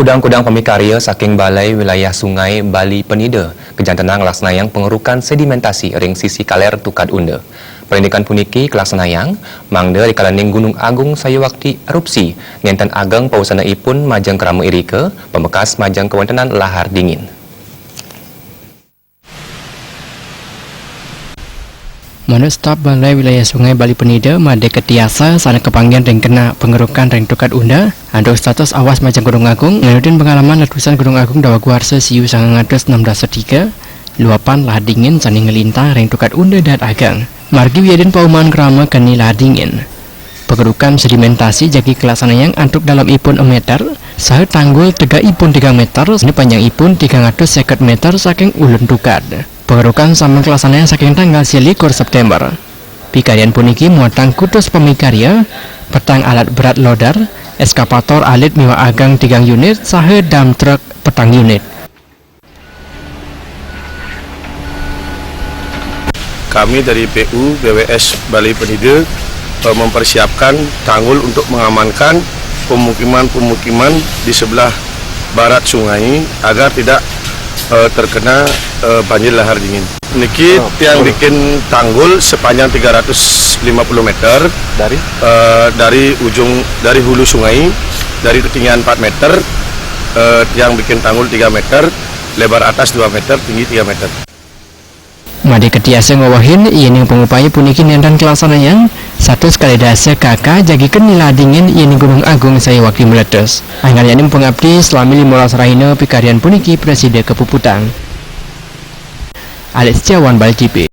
Kudang-kudang pemikarya saking balai wilayah Sungai Bali Penida kejantanang laksanayang pengerukan sedimentasi ring sisi kaler Tukad Unda. Perendikan puniki kelaksanayang mangda di kalaning Gunung Agung saya waktu erupsi ngenten ageng pausanaipun majang kerama irika pembekas majang kewontenan lahar dingin. Menurut staf balai wilayah Sungai Bali Penida, made ketiasa sana kepanggian ring kena pengerukan ring Tukad Unda, untuk status awas majang Gunung Agung, ngeludin pengalaman letusan Gunung Agung dawa kuarsa siu 1913, luapan lahar dingin sani ngelintang ring Tukad Unda dan ageng. Margi wiadin pauman kerama keni lahar dingin. Pengerukan sedimentasi jagi kelaksanayang antuk dalam ipun 1 meter, saha tanggul tega ipun 3 meter, sini panjang ipun 350 meter saking ulun Tukad. Pengerukan sama kelaksanayang saking tanggal 21 September. Pikarian puniki muatang kutus pemikarya, petang alat berat loader, eskapator alit miwa agang 3 unit, saha dam truk petang unit. Kami dari PU BWS Bali Penida mempersiapkan tanggul untuk mengamankan pemukiman-pemukiman di sebelah barat sungai agar tidak terkena banjir lahar dingin. Niki yang bikin tanggul sepanjang 350 meter dari hulu sungai, dari ketinggian 4 meter, yang bikin tanggul 3 meter, lebar atas 2 meter, tinggi 3 meter. Made ketiasa ngawahin ieu pengupaya puniki nentan kelaksanayang satu sekali dasa kakak jagikan nila dingin ieu Gunung Agung saya waktu meletus. Anggaran pengabdi selami 15 rahina pikarian puniki Presiden Kepuputang. Alex Ciawan Bali TV.